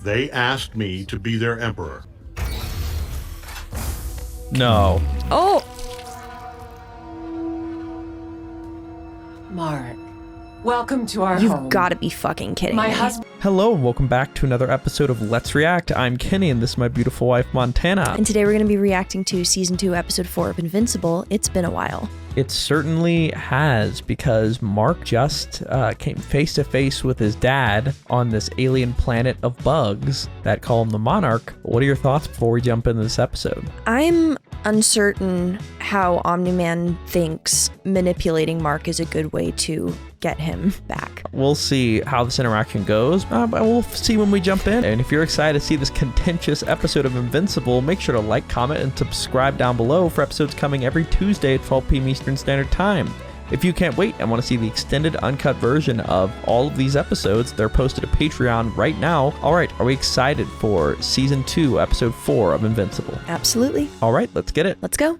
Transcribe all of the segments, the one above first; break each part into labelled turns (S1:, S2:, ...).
S1: They asked me to be their emperor.
S2: No.
S3: Oh!
S4: Mark, welcome to our
S3: You've
S4: home.
S3: gotta be fucking kidding
S4: My
S3: me.
S4: husband.
S2: Hello and welcome back to another episode of Let's React. I'm Kenny and this is my beautiful wife, Montana.
S3: And today we're gonna be reacting to Season 2, Episode 4 of Invincible. It's been a while.
S2: It certainly has, because Mark just came face to face with his dad on this alien planet of bugs that call him the Monarch. What are your thoughts before we jump into this episode?
S3: I'm uncertain how Omniman thinks manipulating Mark is a good way to get him back.
S2: We'll see how this interaction goes, but we'll see when we jump in. And if you're excited to see this contentious episode of Invincible, make sure to like, comment, and subscribe down below for episodes coming every Tuesday at 12 p.m. Eastern Standard Time. If you can't wait and want to see the extended uncut version of all of these episodes, they're posted to Patreon right now. All right, are we excited for Season 2, Episode 4 of Invincible?
S3: Absolutely.
S2: All right, let's get it.
S3: Let's go.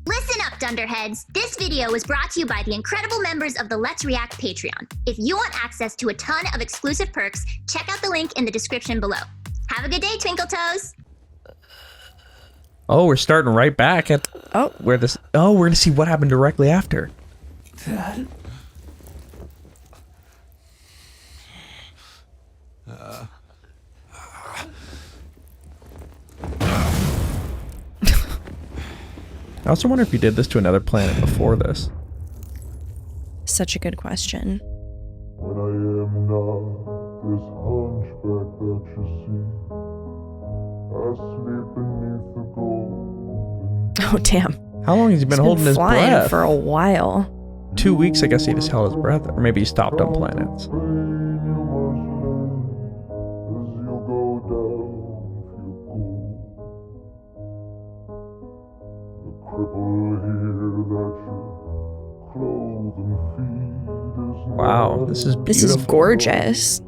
S5: Listen up, Dunderheads! This video was brought to you by the incredible members of the Let's React Patreon. If you want access to a ton of exclusive perks, check out the link in the description below. Have a good day, Twinkle Toes!
S2: Oh, we're starting right back at we're gonna see what happened directly after.
S6: Dad?
S2: I also wonder if you did this to another planet before this.
S3: Such a good question.
S6: When I am not this hunchback that you see, I sleep beneath the golden.
S3: Oh, damn.
S2: How long has he been holding his
S3: flying
S2: breath?
S3: for a while.
S2: 2 weeks, I guess he just held his breath, or maybe he stopped on planets.
S6: Pain you must learn as you go down for your goal. The cripple here that you clothe and feed is
S2: Wow,
S6: not
S2: this is
S3: This is
S2: beautiful.
S3: gorgeous.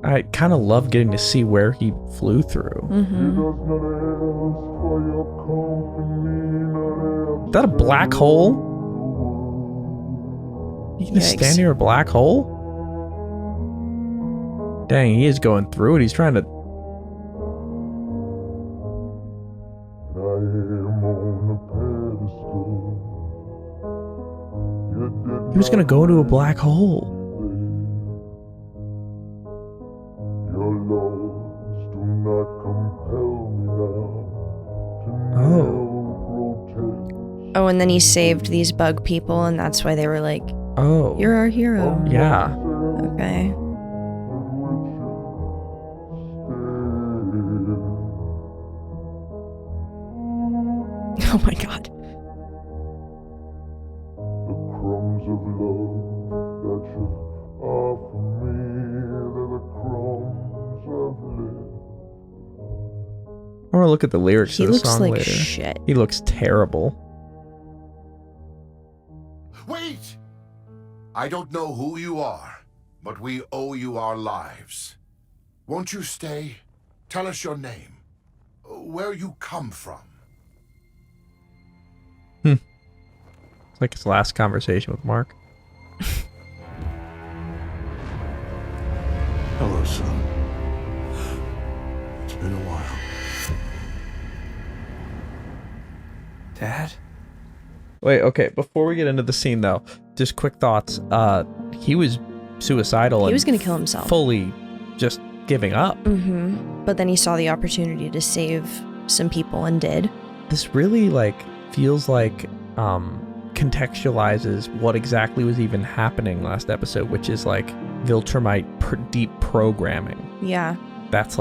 S2: I kind of love getting to see where he flew through.
S6: He does not ask for your company, not
S2: Is that a black hole? You can just
S3: Yikes.
S2: stand near a black hole? Dang, he is going through it. He's trying to...
S6: I am on a pedestal. You did
S2: He was gonna go into a black hole.
S6: Your laws do not compel me now to
S2: Oh.
S6: grotesque.
S3: Oh, and then he saved these bug people, and that's why they were like,
S2: Oh.
S3: "You're our hero."
S2: Yeah.
S3: Okay. Oh my god.
S6: The crumbs of love that you offer me, they're the crumbs of life.
S2: I want to look at the lyrics
S3: He
S2: of the
S3: looks
S2: song
S3: like
S2: later.
S3: shit.
S2: He looks terrible.
S7: Wait! I don't know who you are, but we owe you our lives. Won't you stay? Tell us your name. Where you come from.
S2: It's like his last conversation with Mark.
S1: Hello, son. It's been a while.
S6: Dad?
S2: Wait, okay, before we get into the scene though, just quick thoughts. He was suicidal
S3: He
S2: and
S3: was gonna kill himself.
S2: fully just giving up.
S3: Mm-hmm. But then he saw the opportunity to save some people and did.
S2: This really feels like contextualizes what exactly was even happening last episode, which is Viltramite deep programming.
S3: Yeah.
S2: That's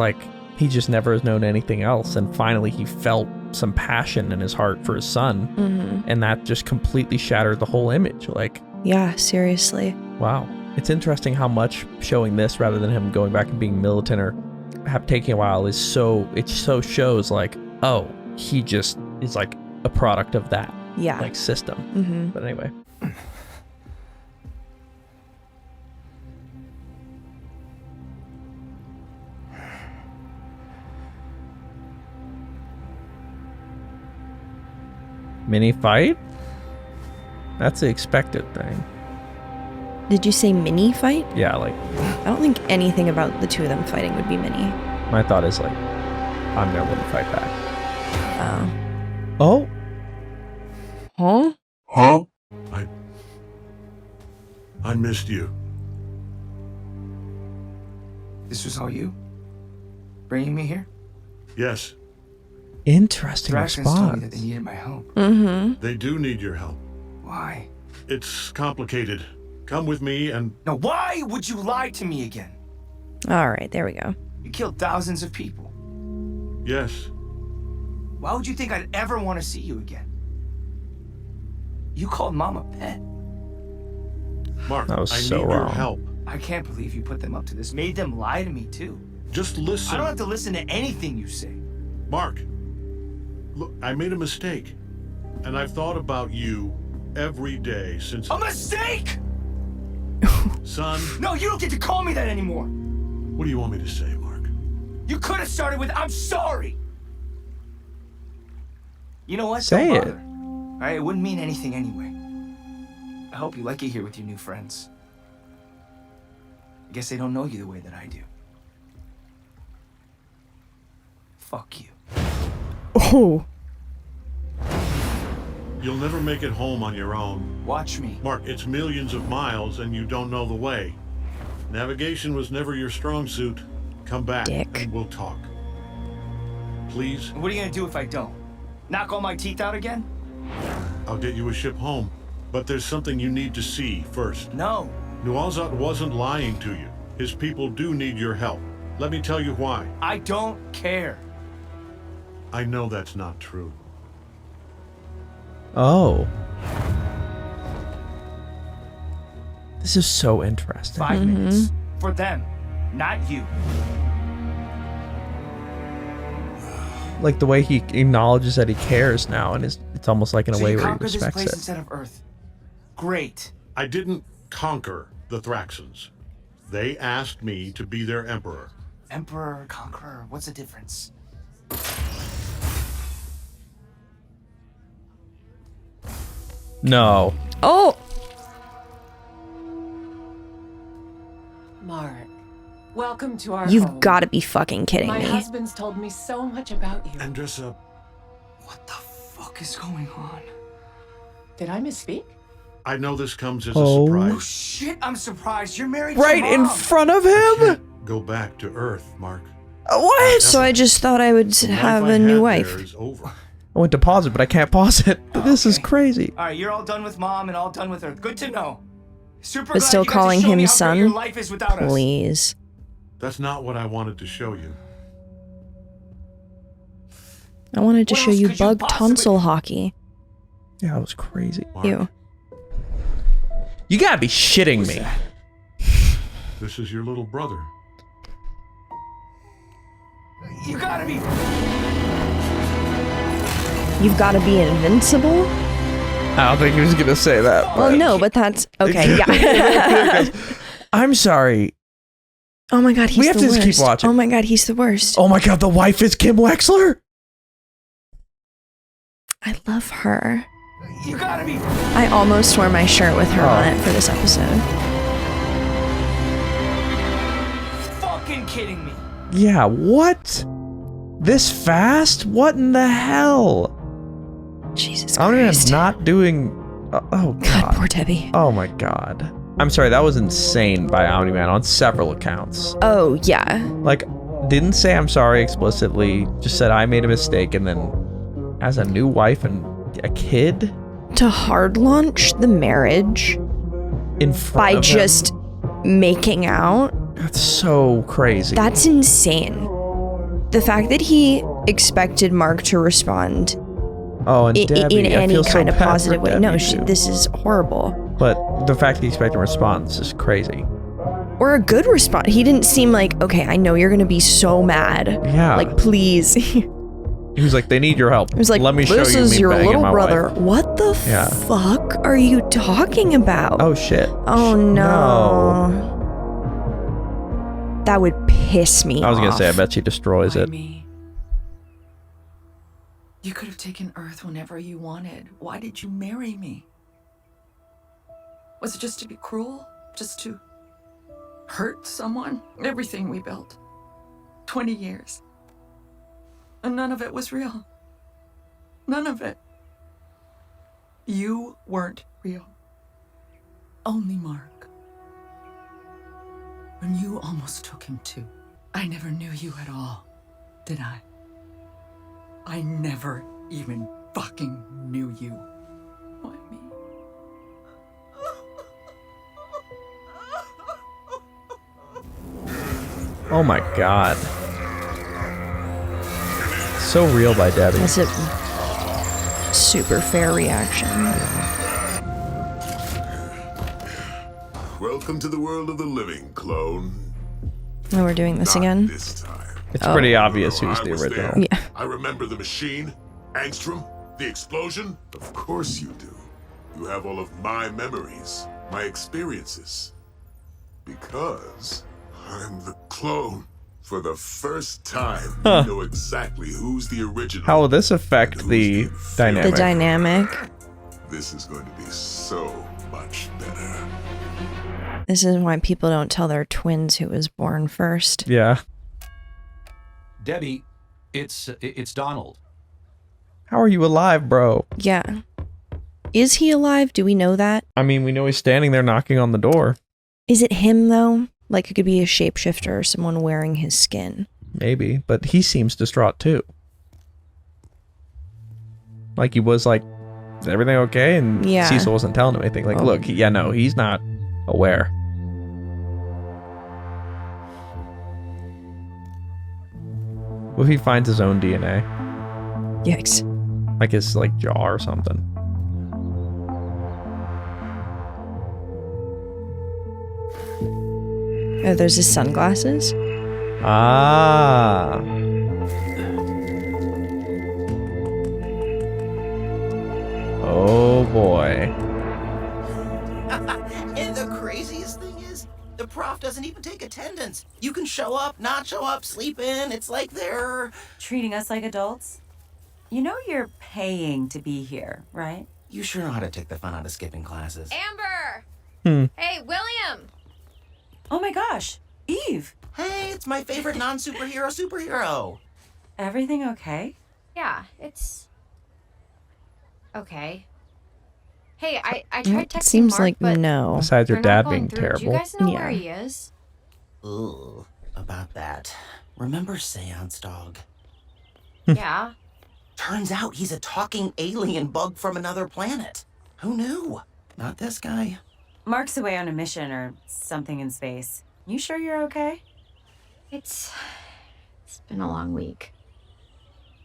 S2: he just never has known anything else, and finally he felt some passion in his heart for his son,
S3: Mm-hmm.
S2: and that just completely shattered the whole image.
S3: Yeah, seriously.
S2: Wow. It's interesting how much showing this rather than him going back and being militant or taking a while it so shows oh, he just is a product of that
S3: Yeah.
S2: system.
S3: Mm-hmm.
S2: But anyway. Mini fight? That's the expected thing.
S3: Did you say mini fight?
S2: Yeah, like,
S3: I don't think anything about the two of them fighting would be mini.
S2: my thought is like, Omniman wouldn't fight back.
S3: Oh.
S2: Oh?
S3: Huh?
S1: I missed you.
S8: This was all you? Bringing me here?
S1: Yes,
S2: Interesting
S8: Dragons told me that
S2: response.
S8: they needed my help.
S3: Mm-hmm.
S1: they do need your help.
S8: Why?
S1: It's complicated. Come with me and
S8: Now, why would you lie to me again?
S3: All right, there we go.
S8: You killed thousands of people.
S1: yes,
S8: Why would you think I'd ever want to see you again? You called Mom a pet.
S1: Mark,
S2: That was
S1: I
S2: so
S1: need your
S2: wrong.
S1: help.
S8: I can't believe you put them up to this. Made them lie to me, too.
S1: Just listen.
S8: I don't have to listen to anything you say.
S1: Mark, look, I made a mistake. And I've thought about you every day since...
S8: A mistake!
S1: Son,
S8: No, you don't get to call me that anymore.
S1: what do you want me to say, Mark?
S8: You could have started with, I'm sorry. You know what?
S2: Say
S8: Don't
S2: it.
S8: bother. All right, it wouldn't mean anything anyway. I hope you like it here with your new friends. I guess they don't know you the way that I do. Fuck you.
S3: Oh.
S1: You'll never make it home on your own.
S8: Watch me.
S1: Mark, it's millions of miles and you don't know the way. Navigation was never your strong suit. Come back
S3: Dick.
S1: and we'll talk. Please,
S8: What are you gonna do if I don't? Knock all my teeth out again?
S1: I'll get you a ship home. But there's something you need to see first.
S8: No.
S1: Nualzad wasn't lying to you. His people do need your help. Let me tell you why.
S8: I don't care.
S1: I know that's not true.
S2: Oh. This is so interesting.
S8: 5 minutes. For them, not you.
S2: Like the way he acknowledges that he cares now, and it's almost like in a
S8: So
S2: way
S8: you
S2: where he
S8: conquered this
S2: respects
S8: place
S2: it.
S8: instead of Earth. Great.
S1: I didn't conquer the Thraxans. They asked me to be their emperor.
S8: Emperor, conqueror, what's the difference?
S2: No.
S3: Oh.
S4: Mark, welcome to our
S3: You've
S4: home.
S3: got to be fucking kidding
S4: My
S3: me.
S4: husband's told me so much about you.
S1: Andressa,
S8: What the fuck is going on?
S4: Did I misspeak?
S1: I know this comes as
S2: Oh.
S1: a
S8: Oh
S1: surprise.
S8: shit, I'm surprised. You're married
S2: Right
S8: to
S2: in
S8: Mom.
S2: front of
S1: I
S2: him?
S1: can't go back to Earth, Mark.
S2: What?
S3: So I just thought I would
S1: The
S3: have
S1: life I
S3: a new
S1: had
S3: wife.
S1: there is over.
S2: I went to pause it, but I can't pause it. This is
S8: Okay.
S2: crazy.
S8: All right, you're all done with Mom and all done with Earth. Good to know. Super
S3: But
S8: glad
S3: still
S8: you got to
S3: calling
S8: show me
S3: him
S8: how great
S3: son?
S8: Your life is without us.
S3: Please.
S1: That's not what I wanted to show you.
S3: I wanted to
S8: What
S3: show
S8: else
S3: you
S8: could you
S3: bug
S8: possibly-
S3: tonsil hockey.
S2: Yeah, that was crazy.
S1: Mark,
S3: Ew.
S2: You gotta be shitting
S8: What's
S2: me.
S8: that?
S1: this is your little brother.
S8: You gotta be.
S3: You've got to be invincible?
S2: I don't think he was gonna say that.
S3: Well, no, but that's okay. Yeah.
S2: I'm sorry.
S3: Oh my god, he's
S2: We have
S3: the
S2: to
S3: worst.
S2: just keep watching.
S3: Oh my god, he's the worst.
S2: Oh my god, the wife is Kim Wexler?
S3: I love her.
S8: You gotta be.
S3: I almost wore my shirt with her
S2: Oh.
S3: on it for this episode.
S8: Fucking kidding me.
S2: Yeah, what? This fast? What in the hell?
S3: Jesus
S2: I'm
S3: Christ.
S2: not doing. Oh
S3: God,
S2: god.
S3: poor Debbie.
S2: Oh my god. I'm sorry, that was insane by Omniman on several accounts.
S3: Oh, yeah.
S2: Like, didn't say I'm sorry explicitly, just said I made a mistake, and then as a new wife and a kid
S3: To hard launch the marriage
S2: in front
S3: by
S2: of him?
S3: just making out,
S2: That's so crazy.
S3: that's insane. The fact that he expected Mark to respond
S2: oh, and Debbie,
S3: in
S2: I
S3: any
S2: feel so
S3: kind of
S2: bad for
S3: positive way. No,
S2: Debbie, too.
S3: this is horrible.
S2: But the fact that he expected a response is crazy.
S3: Or a good response. He didn't seem like, okay, I know you're going to be so mad.
S2: Yeah.
S3: Like, please.
S2: He was like, they need your help.
S3: He was like,
S2: let me show
S3: this
S2: you
S3: is
S2: me
S3: your
S2: banging
S3: little
S2: my
S3: brother.
S2: wife.
S3: What the
S2: Yeah.
S3: fuck are you talking about?
S2: Oh shit.
S3: Oh, no. That would piss me
S2: I was gonna say, I
S3: off.
S2: bet she destroys
S4: Why
S2: it.
S4: me? You could have taken Earth whenever you wanted. Why did you marry me? Was it just to be cruel? Just to hurt someone? Everything we built. 20 years. And none of it was real. None of it. You weren't real. Only Mark. And you almost took him too. I never knew you at all, did I? I never even fucking knew you. Why me?
S2: Oh my god. So real by Debbie.
S3: That's a super fair reaction.
S6: Welcome to the world of the living, clone.
S3: Oh, we're doing this
S6: Not
S3: again?
S6: this time.
S2: It's pretty obvious who's
S6: I
S2: the
S6: was
S2: original.
S6: there.
S3: Yeah.
S6: I remember the machine, Angstrom, the explosion. Of course you do. You have all of my memories, my experiences. Because I'm the clone. For the first time,
S2: Huh.
S6: you know exactly who's the original.
S2: How will this affect
S6: and who's
S2: the
S6: inferior.
S2: dynamic?
S3: The dynamic.
S6: This is going to be so much better.
S3: This is why people don't tell their twins who was born first.
S2: Yeah.
S9: Debbie, it's Donald.
S2: How are you alive, bro?
S3: Yeah. Is he alive? Do we know that?
S2: I mean, we know he's standing there knocking on the door.
S3: Is it him, though? Like, it could be a shapeshifter or someone wearing his skin.
S2: Maybe, but he seems distraught too. Like he was like, is everything okay? And
S3: Yeah.
S2: Cecil wasn't telling him anything. Like,
S3: Oh.
S2: look, no, he's not aware. What if he finds his own DNA?
S3: Yikes.
S2: Like his like jaw or something.
S3: Oh, there's his sunglasses?
S2: Ah. Oh boy.
S10: And the craziest thing is, the prof doesn't even take attendance. You can show up, not show up, sleep in. It's like they're
S11: Treating us like adults? You know you're paying to be here, right?
S10: You sure know how to take the fun out of skipping classes.
S12: Amber! Hey, William!
S11: Oh my gosh, Eve!
S10: Hey, it's my favorite superhero.
S11: Everything okay?
S12: Yeah, it's... okay. Hey, I tried texting
S3: Seems
S12: Mark,
S3: like
S12: but
S3: no.
S2: Besides your
S12: they're not
S2: dad
S12: going
S2: being
S12: through. Do
S2: terrible.
S12: you guys know
S3: Yeah.
S12: where he is?
S10: Ooh, about that. Remember Seance Dog?
S12: Yeah.
S10: Turns out he's a talking alien bug from another planet. Who knew? Not this guy.
S11: Mark's away on a mission or something in space. You sure you're okay?
S12: It's been a long week.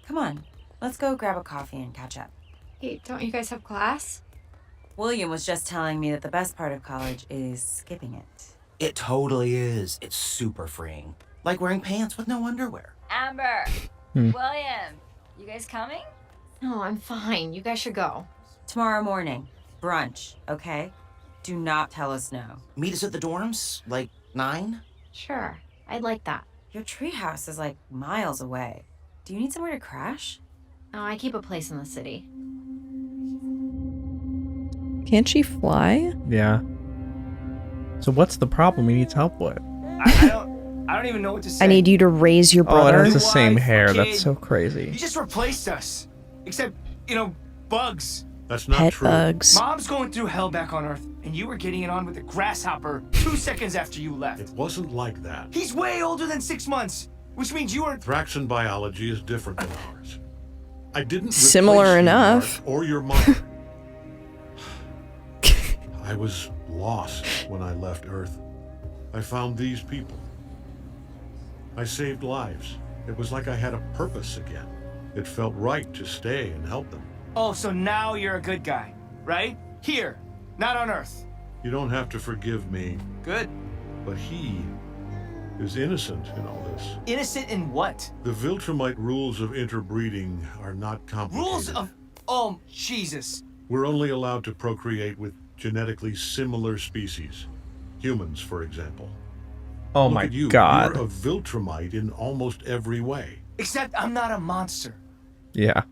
S11: Come on, let's go grab a coffee and catch up.
S12: Hey, don't you guys have class?
S11: William was just telling me that the best part of college is skipping it.
S10: It totally is. It's super freeing. Like wearing pants with no underwear.
S12: Amber! William! You guys coming? No, I'm fine. You guys should go.
S11: Tomorrow morning, brunch, okay? Do not tell us no.
S10: Meet us at the dorms, like 9?
S12: Sure. I'd like that.
S11: Your treehouse is like miles away. Do you need somewhere to crash?
S12: Oh, I keep a place in the city.
S3: Can't she fly?
S2: Yeah. So what's the problem he needs help with?
S8: I don't even know what to say.
S3: I need you to raise your
S2: Oh, it
S3: brother.
S2: has the same
S8: Wife,
S2: hair.
S8: kid.
S2: That's so
S8: You
S2: crazy.
S8: just replaced us. Except, bugs.
S1: That's not
S3: Pet
S1: true.
S3: bugs.
S8: Mom's going through hell back on Earth, and you were getting it on with a grasshopper 2 seconds after you
S1: It
S8: left.
S1: wasn't like that.
S8: He's way older than 6 months, which means you were...
S1: Thraxan biology is different than ours. I didn't
S3: Similar
S1: replace you,
S3: enough.
S1: Mark, or your mother. I was lost when I left Earth. I found these people. I saved lives. It was like I had a purpose again. It felt right to stay and help them.
S8: Oh, so now you're a good guy, right? Here, not on Earth.
S1: You don't have to forgive me,
S8: Good.
S1: but he is innocent in all this.
S8: Innocent in what?
S1: The Viltramite rules of interbreeding are not complicated.
S8: Rules of... Oh, Jesus.
S1: We're only allowed to procreate with genetically similar species. Humans, for example.
S2: Oh
S1: Look
S2: my
S1: at you.
S2: god.
S1: You're a Viltramite in almost every way.
S8: Except I'm not a monster.
S2: Yeah.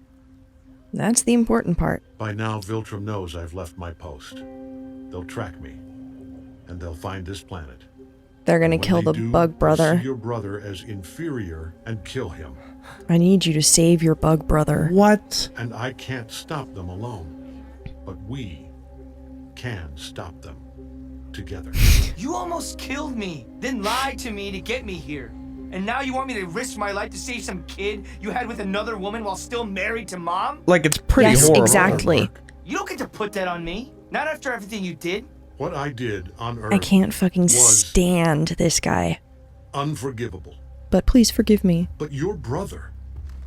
S3: That's the important part.
S1: By now, Viltram knows I've left my post. They'll track me, and they'll find this planet.
S3: They're gonna
S1: And when
S3: kill
S1: they
S3: the
S1: do,
S3: bug
S1: they'll
S3: brother.
S1: see your brother as inferior and kill him.
S3: I need you to save your bug brother.
S2: What?
S1: And I can't stop them alone, but we can stop them together.
S8: You almost killed me, then lied to me to get me here. And now you want me to risk my life to save some kid you had with another woman while still married to Mom?
S2: Like, it's pretty
S3: Yes,
S2: horrible.
S3: exactly.
S8: You don't get to put that on me. Not after everything you did.
S1: What I did on Earth
S3: I can't fucking
S1: was
S3: stand this guy.
S1: unforgivable.
S3: But please forgive me.
S1: But your brother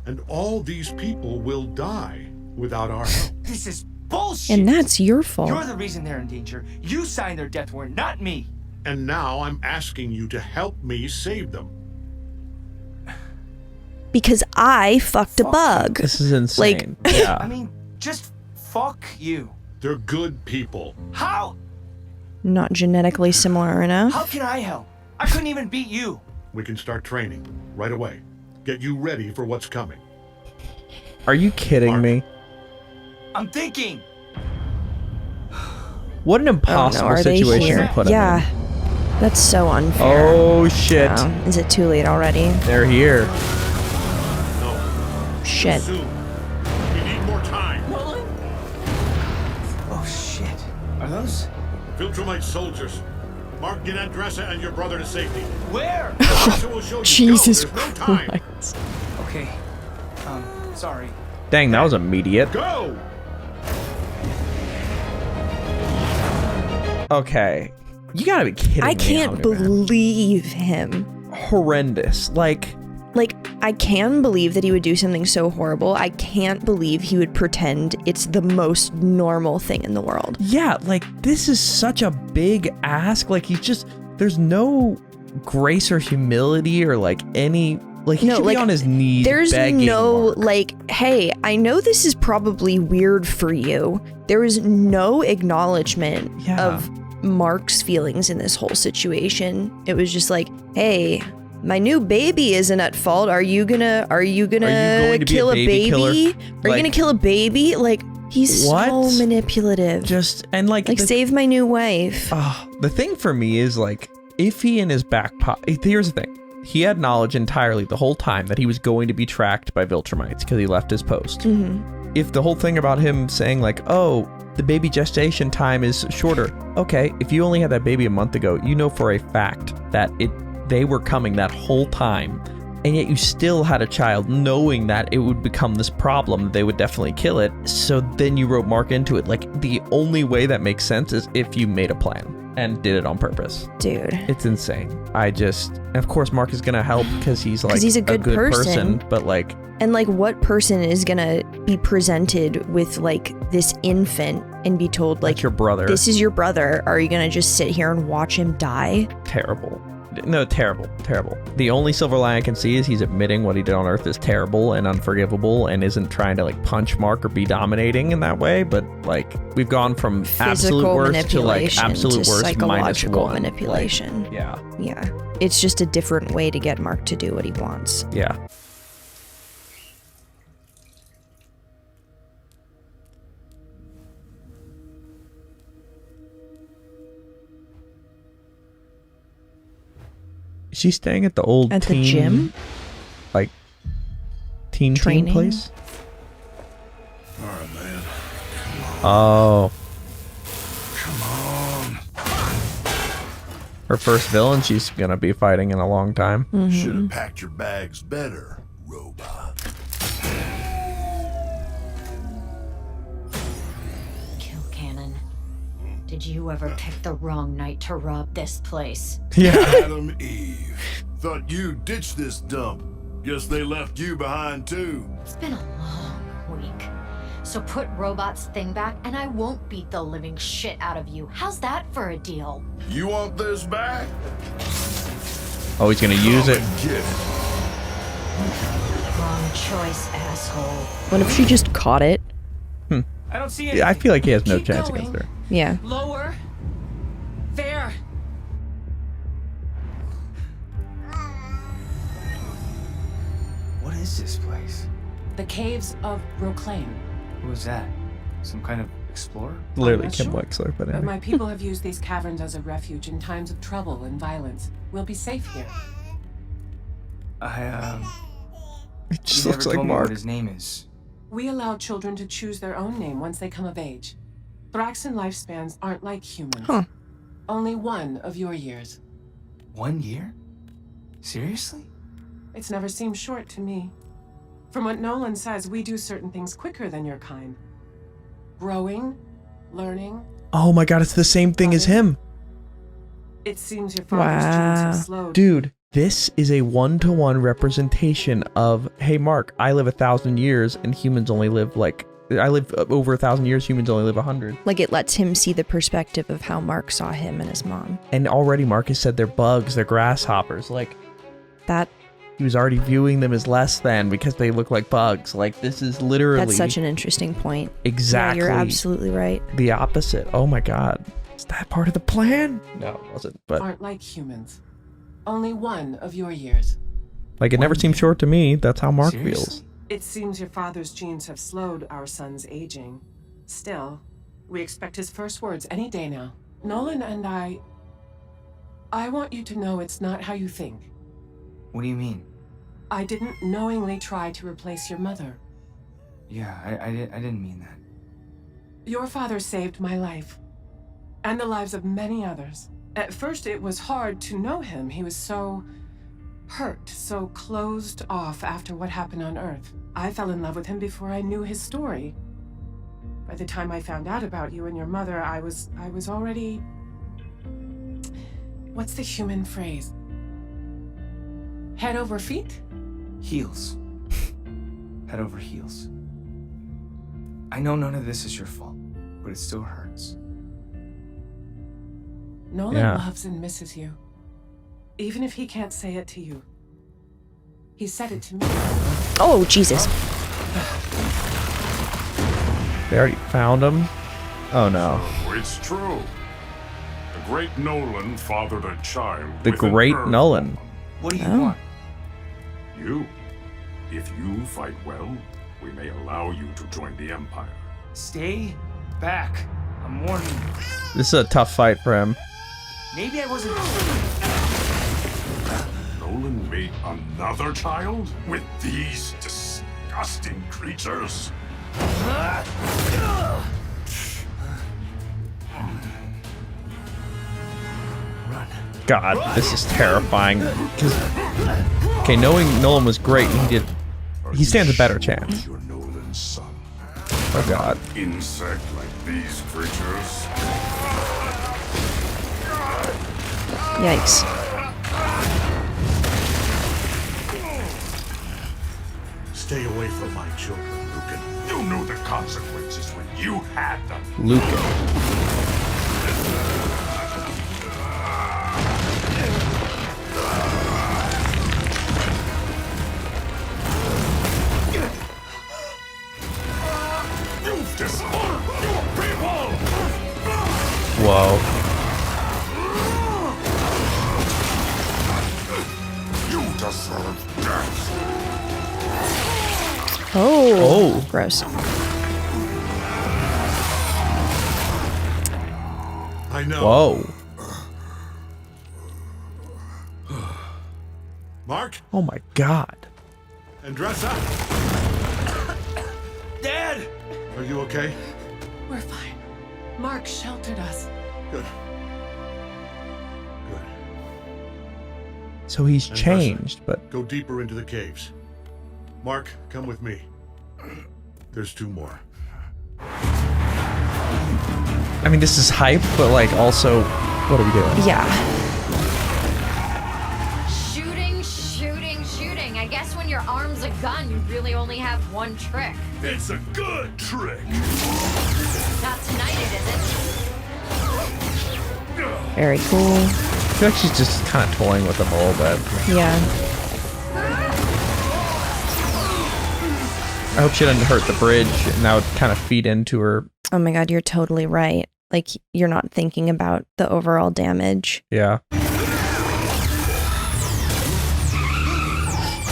S1: and all these people will die without our help.
S8: This is bullshit.
S3: And that's your fault.
S8: You're the reason they're in danger. You signed their death warrant, not me.
S1: And now I'm asking you to help me save them.
S3: Because I fucked a bug.
S2: This is insane.
S3: Like,
S2: yeah.
S8: I mean, just fuck you.
S1: They're good people.
S8: How?
S3: Not genetically similar enough.
S8: How can I help? I couldn't even beat you.
S1: We can start training right away. Get you ready for what's coming.
S2: Are you kidding
S1: Mark.
S2: me?
S8: I'm thinking.
S2: What an impossible
S3: Are they
S2: situation
S3: here?
S2: to put him
S3: Yeah.
S2: in.
S3: That's so unfair.
S2: Oh, shit.
S3: Oh, is it too late already?
S2: They're here.
S1: No.
S3: Shit.
S1: Too soon. We need more time.
S8: Oh shit. Are those?
S1: Viltrumite soldiers. Mark Ginandressa and your brother to safety.
S8: Where?
S1: Marshal will show you.
S3: Jesus
S1: Go. There's no time.
S3: Christ.
S8: Okay. Sorry.
S2: Dang, that was immediate.
S1: Go!
S2: Okay. You gotta be kidding me.
S3: I can't
S2: Omniman.
S3: believe him.
S2: Horrendous. Like,
S3: I can believe that he would do something so horrible. I can't believe he would pretend it's the most normal thing in the world.
S2: yeah, like, this is such a big ask. Like, he's just, there's no grace or humility or, like, any, like, he
S3: No,
S2: should
S3: like,
S2: be on his knees
S3: There's
S2: begging
S3: no,
S2: Mark.
S3: like, hey, I know this is probably weird for you. There is no acknowledgement of Mark's feelings in this whole situation. It was just like, hey, my new baby isn't at fault. Are you gonna
S2: going to
S3: kill
S2: be
S3: a
S2: a baby killer?
S3: Are you gonna
S2: Like,
S3: kill a baby? Like, he's
S2: what?
S3: so manipulative.
S2: Just, and like
S3: save my new wife.
S2: The thing for me is, like, if he in his back pocket, here's the thing. He had knowledge entirely the whole time that he was going to be tracked by Viltramites because he left his post.
S3: Mm-hmm.
S2: If the whole thing about him saying, like, oh, the baby gestation time is shorter. Okay, if you only had that baby a month ago, you know for a fact that they were coming that whole time, and yet you still had a child knowing that it would become this problem, they would definitely kill it. So then you wrote Mark into it. Like, the only way that makes sense is if you made a plan and did it on purpose.
S3: Dude.
S2: It's insane. And of course Mark is gonna help because he's like
S3: he's a good person.
S2: but like,
S3: and like, what person is gonna be presented with like this infant and be told like,
S2: that's your brother.
S3: this is your brother? Are you gonna just sit here and watch him die?
S2: Terrible. No, terrible. The only silver line I can see is he's admitting what he did on Earth is terrible and unforgivable and isn't trying to like punch Mark or be dominating in that way. But like, we've gone from absolute worst to like absolute worst
S3: psychological
S2: -1.
S3: manipulation.
S2: Like, yeah.
S3: It's just a different way to get Mark to do what he wants.
S2: Yeah. Is she staying at the old
S3: At the
S2: teen,
S3: gym?
S2: like teen
S3: Training?
S2: place?
S7: All right, man.
S2: Oh,
S7: Come on.
S2: her first villain she's gonna be fighting in a long time.
S7: Should have packed your bags better, robot.
S12: Kill Cannon. Did you ever pick the wrong night to rob this place?
S2: Yeah.
S6: Adam Eve. Thought you ditched this dump. Guess they left you behind too.
S12: It's been a long week. So put Robot's thing back and I won't beat the living shit out of you. How's that for a deal?
S6: You want this back?
S2: Oh, he's gonna use it.
S6: Get it.
S12: Wrong choice, asshole.
S3: What if she just caught it?
S8: I don't see anything.
S2: Yeah, I feel like he has no
S12: Keep
S2: chance
S12: going.
S2: against her.
S3: Yeah.
S4: Lower. There.
S8: What is this place?
S11: The caves of Reclaim.
S8: Who was that? Some kind of explorer?
S2: Literally
S13: not
S2: Kim
S13: sure.
S2: Wexler, but
S13: But
S2: anyway.
S13: my people have used these caverns as a refuge in times of trouble and violence. We'll be safe here.
S2: It just
S8: You
S2: looks
S8: never
S2: like
S8: told me
S2: Mark.
S8: what his name is.
S13: We allow children to choose their own name once they come of age. Thraxan lifespans aren't like humans.
S3: Huh.
S13: Only one of your years.
S8: 1 year? Seriously?
S13: It's never seemed short to me. From what Nolan says, we do certain things quicker than your kind. Growing, learning.
S2: Oh my god, it's the same thing as him.
S13: It seems your father's genes have slowed.
S2: Dude, this is a one-to-one representation of, hey Mark, I live 1,000 years and humans only live like, I live over 1,000 years, humans only live 100.
S3: Like it lets him see the perspective of how Mark saw him and his mom.
S2: And already Mark has said they're bugs, they're grasshoppers. Like,
S3: that
S2: he was already viewing them as less than because they look like bugs. Like, this is literally...
S3: That's such an interesting point.
S2: Exactly.
S3: Yeah, you're absolutely right.
S2: The opposite. Oh my god. Is that part of the plan? No, it wasn't, but...
S13: Aren't like humans. Only one of your years.
S2: Like, it never seemed short to me. That's how Mark feels.
S13: It seems your father's genes have slowed our son's aging. Still, we expect his first words any day now. Nolan and I want you to know it's not how you think.
S8: What do you mean?
S13: I didn't knowingly try to replace your mother.
S8: Yeah, I didn't mean that.
S13: Your father saved my life. And the lives of many others. At first, it was hard to know him. He was so hurt, so closed off after what happened on Earth. I fell in love with him before I knew his story. By the time I found out about you and your mother, I was already... What's the human phrase? Head over feet?
S8: Heels. Head over heels. I know none of this is your fault, but it still hurts.
S13: Nolan
S2: Yeah.
S13: loves and misses you. Even if he can't say it to you. He said it to me.
S3: Oh, Jesus.
S2: They already found him? Oh no.
S6: It's true. The great Nolan fathered a child.
S2: The
S6: with an
S2: great
S6: Earth
S2: Nolan.
S6: woman.
S8: What do you
S3: Oh.
S8: want?
S6: You. If you fight well, we may allow you to join the Empire.
S8: Stay back. I'm warning you.
S2: This is a tough fight for him.
S8: Maybe I wasn't...
S6: Nolan made another child with these disgusting creatures?
S2: God, this is terrifying. 'Cause- okay, knowing Nolan was great, he stands a better chance.
S6: You're Nolan's son.
S2: Oh God.
S6: Insect like these creatures.
S3: Yikes.
S1: Stay away from my children, Lucan.
S6: You knew the consequences when you had them.
S2: Lucan.
S6: You've dishonored your people!
S2: Whoa.
S6: You deserve death!
S3: Oh. Gross.
S1: I know.
S2: Whoa.
S1: Mark,
S2: Oh my God.
S1: and dress up.
S8: Dad!
S1: Are you okay?
S13: We're fine. Mark sheltered us.
S1: Good. Good.
S2: So he's
S1: And
S2: changed, but
S1: Go deeper into the caves. Mark, come with me. There's 2 more.
S2: I mean, this is hype, but like also, what are we doing?
S3: Yeah.
S12: Shooting, shooting, shooting. I guess when your arm's a gun, you really only have one trick.
S6: It's a good trick!
S12: Not tonight, it isn't.
S3: Very cool.
S2: I feel like she's just kind of toying with him a little bit.
S3: Yeah.
S2: I hope she doesn't hurt the bridge, and that would kind of feed into her.
S3: Oh my God, you're totally right. Like, you're not thinking about the overall damage.
S2: Yeah.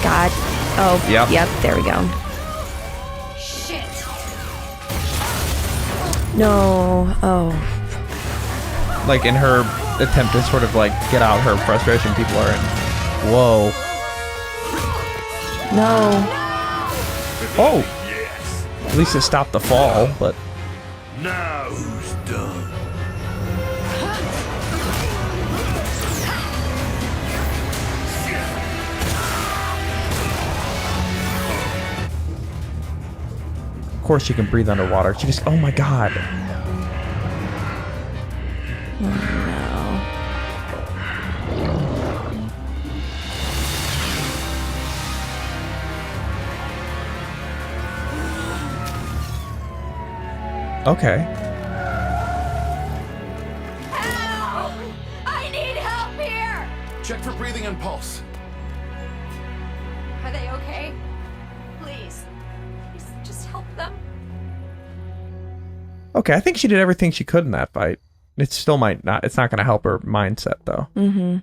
S3: God. Oh,
S2: Yep.
S3: Yep, there we go.
S12: Shit.
S3: No. Oh.
S2: Like in her attempt to sort of like get out her frustration, people are in. Whoa.
S3: No.
S2: Oh. At least it stopped the fall, but.
S14: Now who's done?
S2: Of course she can breathe underwater. She just, oh my god.
S3: Oh
S2: no. Okay.
S12: Help! I need help here!
S7: Check for breathing and pulse.
S12: Are they okay? Please. Please, just help them.
S2: Okay, I think she did everything she could in that fight. It still might not, it's not going to help her mindset though.
S3: Mm-hmm.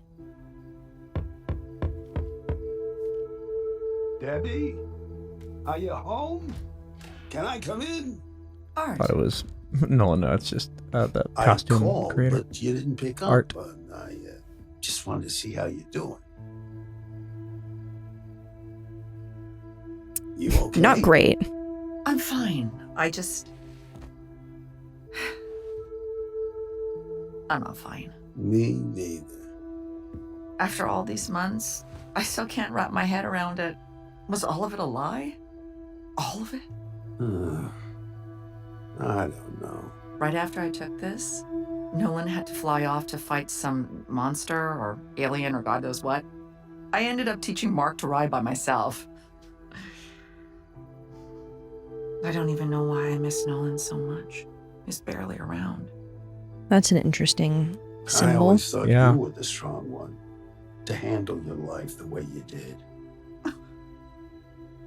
S14: Debbie, are you home? Can I come in?
S2: I thought it was Nolan. No, it's just the costume
S14: I called,
S2: creator.
S14: but you didn't pick up.
S2: Art.
S14: I just wanted to see how you're doing. You okay?
S3: Not great.
S4: I'm fine. I'm not fine.
S14: Me neither.
S4: After all these months, I still can't wrap my head around it. Was all of it a lie? All of it?
S14: I don't know.
S4: Right after I took this, Nolan had to fly off to fight some monster or alien or God knows what. I ended up teaching Mark to ride by myself. I don't even know why I miss Nolan so much. He's barely around.
S3: That's an interesting
S14: I
S3: symbol.
S14: always thought
S2: Yeah.
S14: you were the strong one to handle your life the way you did.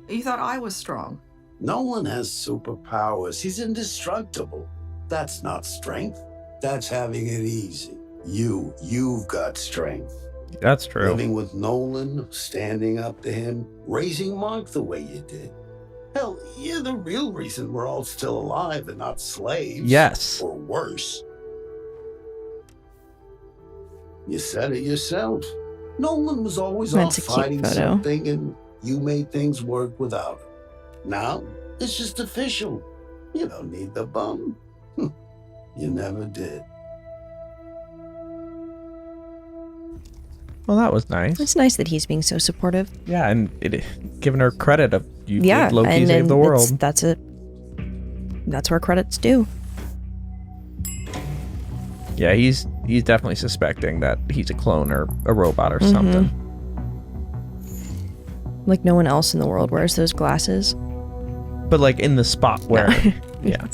S4: You thought I was strong.
S14: Nolan has superpowers. He's indestructible. That's not strength. That's having it easy. You've got strength.
S2: That's true.
S14: Living with Nolan, standing up to him, raising Mark the way you did. Hell, you're the real reason we're all still alive and not slaves.
S2: Yes.
S14: Or worse. You said it yourself. Nolan was always
S3: That's
S14: off
S3: a cute
S14: fighting
S3: photo.
S14: something and you made things work without him. Now, it's just official. You don't need the bum. You never did.
S2: Well, that was nice.
S3: It's nice that he's being so supportive.
S2: Yeah, and giving her credit of you
S3: Yeah,
S2: did low-key
S3: and
S2: save the world.
S3: That's where credit's due.
S2: Yeah, he's definitely suspecting that he's a clone or a robot or something.
S3: Like no one else in the world wears those glasses.
S2: But like in the spot where, yeah.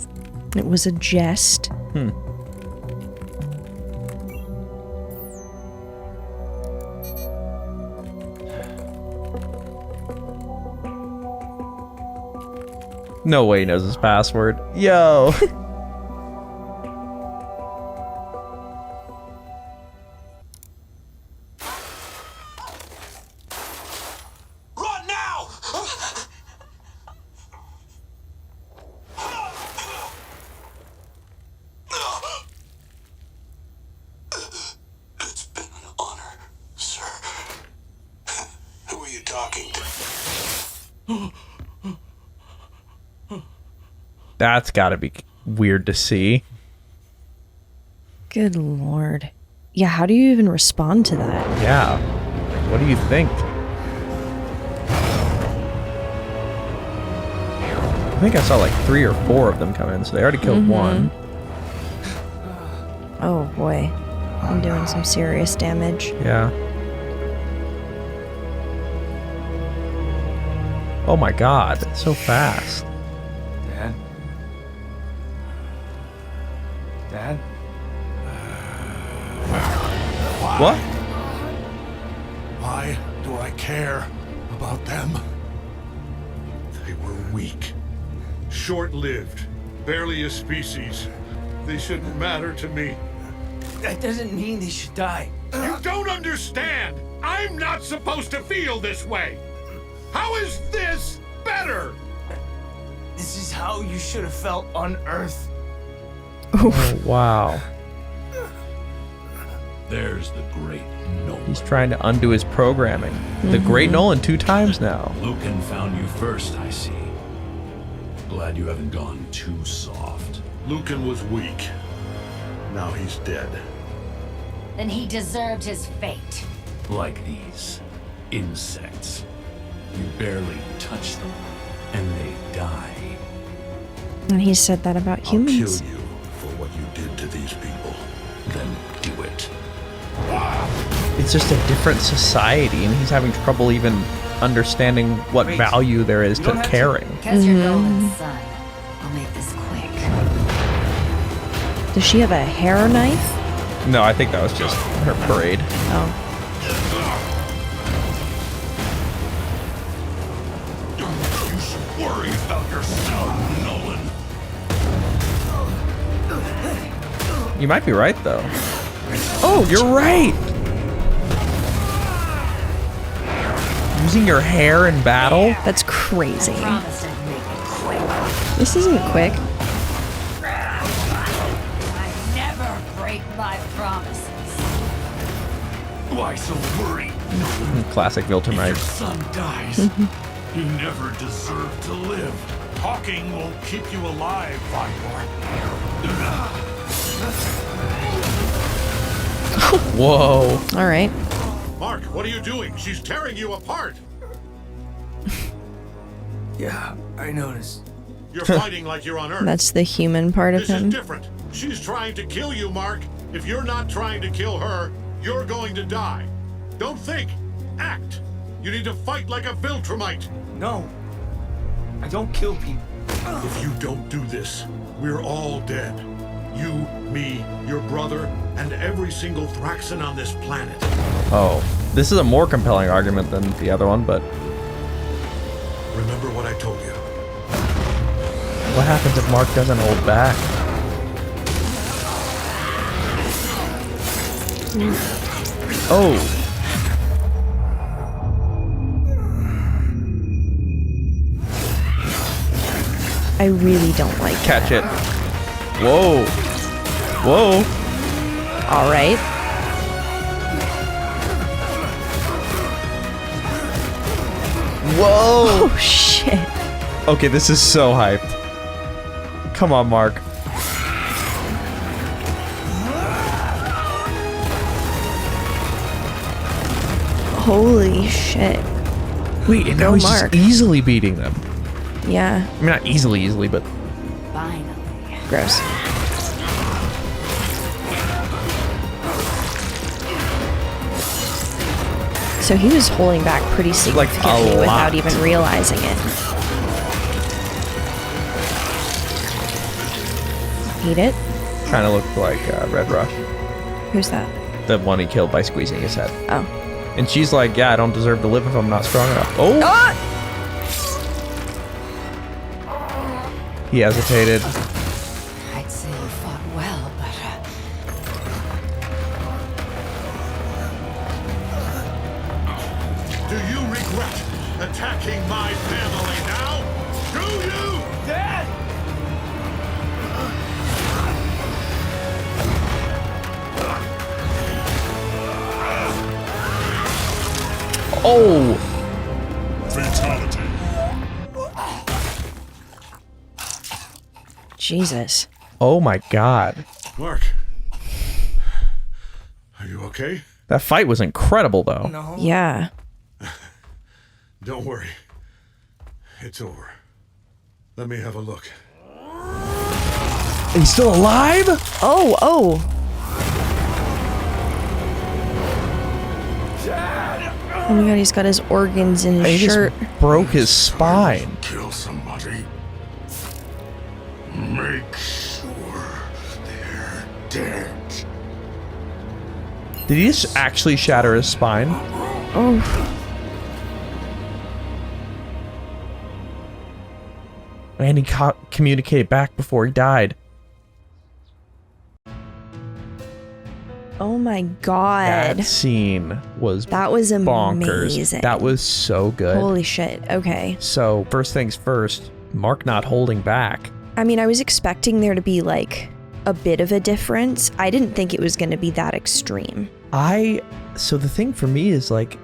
S3: It was a jest.
S2: No way he knows his password. Yo.
S14: Run now! It's been an honor, sir. Who are you talking to?
S2: That's gotta be weird to see.
S3: Good lord. Yeah, how do you even respond to that?
S2: Yeah. What do you think? I think I saw like 3 or 4 of them come in, so they already killed one.
S3: Oh boy. I'm doing some serious damage.
S2: Yeah. Oh my god, it's so fast.
S8: Dad? Dad?
S2: What?
S7: Why do I care about them?
S1: They were weak, short-lived, barely a species. They shouldn't matter to me.
S8: That doesn't mean they should die.
S1: You don't understand! I'm not supposed to feel this way! How is this better?
S8: This is how you should have felt on Earth.
S2: Oh, wow.
S9: There's the great Nolan.
S2: He's trying to undo his programming. The great Nolan 2 times now.
S9: Lucan found you first, I see. Glad you haven't gone too soft.
S1: Lucan was weak. Now he's dead.
S12: Then he deserved his fate.
S9: Like these insects. You barely touch them, and they die.
S3: And he said that about humans.
S1: I'll kill you for what you did to these people.
S9: Then do it.
S2: It's just a different society, and he's having trouble even understanding what value there is to caring.
S12: Because you're Nolan's son. I'll make this quick.
S3: Does she have a hair knife?
S2: No, I think that was just her parade.
S3: Oh.
S6: You should worry about your son, Nolan.
S2: You might be right, though. Oh, you're right! Using your hair in battle?
S3: That's crazy.
S12: I promised I'd make it quick.
S3: This isn't quick.
S12: I never break my promises.
S6: Why so worried?
S2: Classic
S6: If your
S2: Viltramites.
S6: son dies, he never deserved to live. Hawking won't keep you alive, Vigor.
S2: Whoa.
S3: All right.
S1: Mark, what are you doing? She's tearing you apart.
S8: Yeah, I noticed.
S1: You're fighting like you're on Earth.
S3: That's the human part of
S1: This is
S3: him.
S1: different. She's trying to kill you, Mark. If you're not trying to kill her, you're going to die. Don't think. Act. You need to fight like a Viltramite.
S8: No. I don't kill people.
S1: If you don't do this, we're all dead. You, me, your brother, and every single Thraxan on this planet.
S2: Oh, this is a more compelling argument than the other one, but
S1: Remember what I told you.
S2: what happens if Mark doesn't hold back? Oh.
S3: I really don't like
S2: Catch it. Whoa. Whoa.
S3: All right.
S2: Whoa.
S3: Oh, shit.
S2: Okay, this is so hyped. Come on, Mark.
S3: Holy shit.
S2: Wait, and now
S3: Go
S2: he's
S3: Mark.
S2: just easily beating them.
S3: Yeah.
S2: I mean, not easily, but...
S12: Finally.
S3: Gross. So he was holding back pretty significantly
S2: lot.
S3: without even realizing it. Eat it?
S2: Kind of looked like Red Rush.
S3: Who's that?
S2: The one he killed by squeezing his head.
S3: Oh.
S2: And she's like, yeah, I don't deserve to live if I'm not strong enough. Oh!
S3: Ah!
S2: He hesitated.
S12: I'd say you fought well, but
S1: Do you regret attacking my family now? Do you?
S8: Dad!
S2: Oh!
S6: Fatality.
S3: Jesus.
S2: Oh my god.
S1: Mark. Are you okay?
S2: That fight was incredible, though.
S8: No.
S3: Yeah.
S1: Don't worry. It's over. Let me have a look.
S2: He's still alive?
S3: Oh, oh. Oh my god, he's got his organs in his
S2: He
S3: shirt.
S2: just broke his spine.
S6: Kill somebody. Make sure they're dead.
S2: Did he just actually shatter his spine?
S3: Oh.
S2: And he communicated back before he died.
S3: Oh my god.
S2: That scene was
S3: That was
S2: bonkers.
S3: amazing.
S2: That was so good.
S3: Holy shit. Okay.
S2: So, first things first, Mark not holding back.
S3: I mean, I was expecting there to be like a bit of a difference. I didn't think it was going to be that extreme.
S2: So the thing for me is like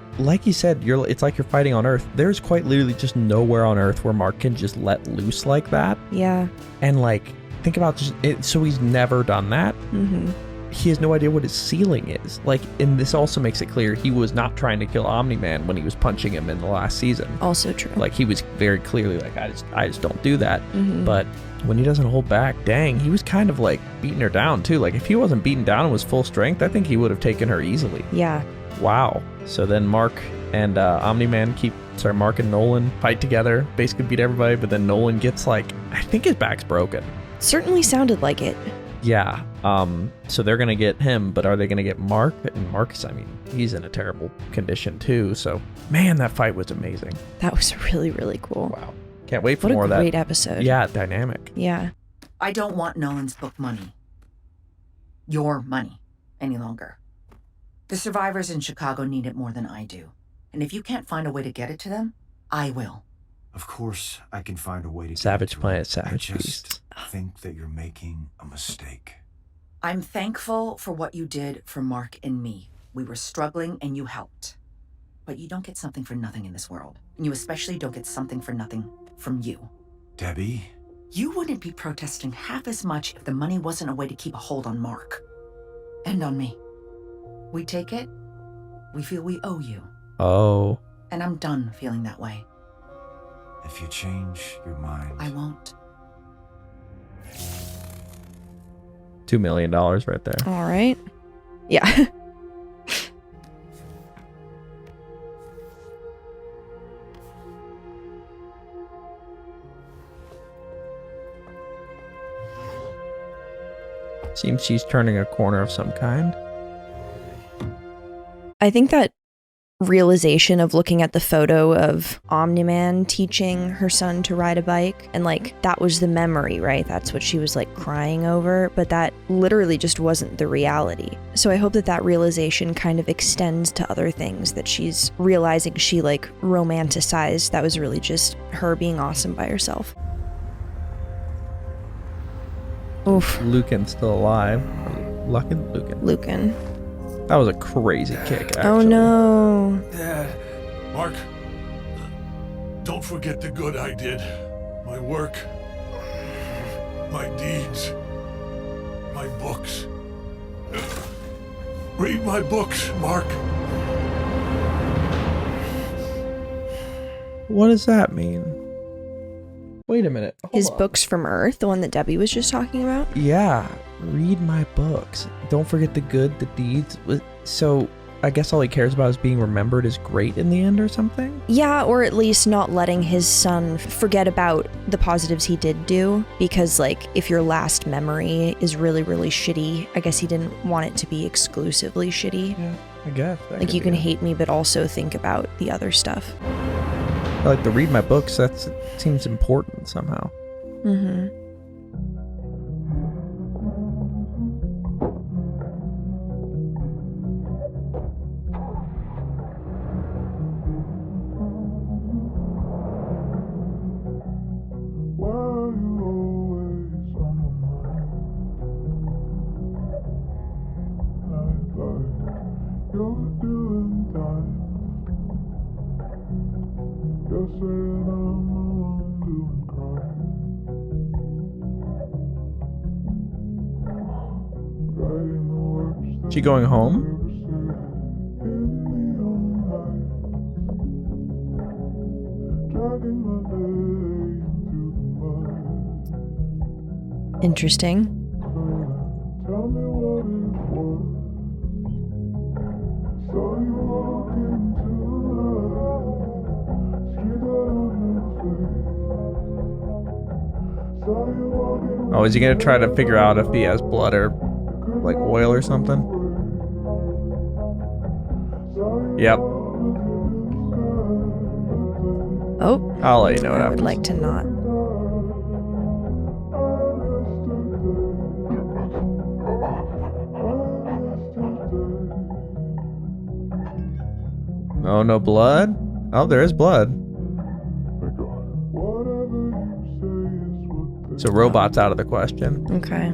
S2: you said, it's like you're fighting on Earth. There's quite literally just nowhere on Earth where Mark can just let loose like that.
S3: Yeah.
S2: And like, think about just it. So he's never done that.
S3: Mm-hmm.
S2: He has no idea what his ceiling is. Like, and this also makes it clear he was not trying to kill Omniman when he was punching him in the last season.
S3: Also true.
S2: Like, he was very clearly like, I just don't do that.
S3: Mm-hmm.
S2: But when he doesn't hold back, dang, he was kind of like beating her down too. Like, if he wasn't beaten down and was full strength, I think he would have taken her easily.
S3: Yeah.
S2: Wow. So then Mark and Omniman Mark and Nolan fight together, basically beat everybody, but then Nolan gets like, I think his back's broken.
S3: Certainly sounded like it.
S2: Yeah. So they're going to get him, but are they going to get Mark? And Marcus, I mean, he's in a terrible condition too. So, man, that fight was amazing.
S3: That was really, really cool.
S2: Wow. Can't wait for
S3: more
S2: of that.
S3: What a great episode.
S2: Yeah, dynamic.
S3: Yeah.
S15: I don't want Nolan's book money. Your money any longer. The survivors in Chicago need it more than I do. And if you can't find a way to get it to them, I will.
S16: Of course, I can find a way to
S2: Savage Planet, Savage
S16: I
S2: Beasts.
S16: just think that you're making a mistake.
S15: I'm thankful for what you did for Mark and me. We were struggling and you helped. But you don't get something for nothing in this world. And you especially don't get something for nothing from you.
S16: Debbie?
S15: You wouldn't be protesting half as much if the money wasn't a way to keep a hold on Mark. And on me. We take it, we feel we owe you.
S2: Oh.
S15: And I'm done feeling that way.
S16: If you change your mind...
S15: I won't.
S2: $2 million right there.
S3: All right. Yeah.
S2: Seems she's turning a corner of some kind.
S3: I think that realization of looking at the photo of Omniman teaching her son to ride a bike, and like that was the memory, right? That's what she was like crying over, but that literally just wasn't the reality. So I hope that that realization kind of extends to other things that she's realizing she like romanticized. That was really just her being awesome by herself. Oof.
S2: Lucan's still alive. Lucan. That was a crazy kick, actually.
S3: Oh no.
S1: Dad. Mark, don't forget the good I did. My work, my deeds, my books. Read my books, Mark.
S2: What does that mean? Wait a minute.
S3: His books from Earth, the one that Debbie was just talking about?
S2: Yeah. Read my books. Don't forget the good, the deeds. So I guess all he cares about is being remembered as great in the end or something?
S3: Yeah, or at least not letting his son forget about the positives he did do. Because like, if your last memory is really, really shitty, I guess he didn't want it to be exclusively shitty.
S2: Yeah, I guess.
S3: Like, you can hate me, but also think about the other stuff.
S2: I like to read my books. That seems important somehow.
S3: Mm-hmm.
S2: She going home?
S3: Interesting.
S2: Oh, is he gonna try to figure out if he has blood or like oil or something? Yep.
S3: Oh.
S2: I'll let you know what
S3: I
S2: happens.
S3: would like to not.
S2: Oh, no blood? Oh, there is blood. So robot's out of the question.
S3: Okay.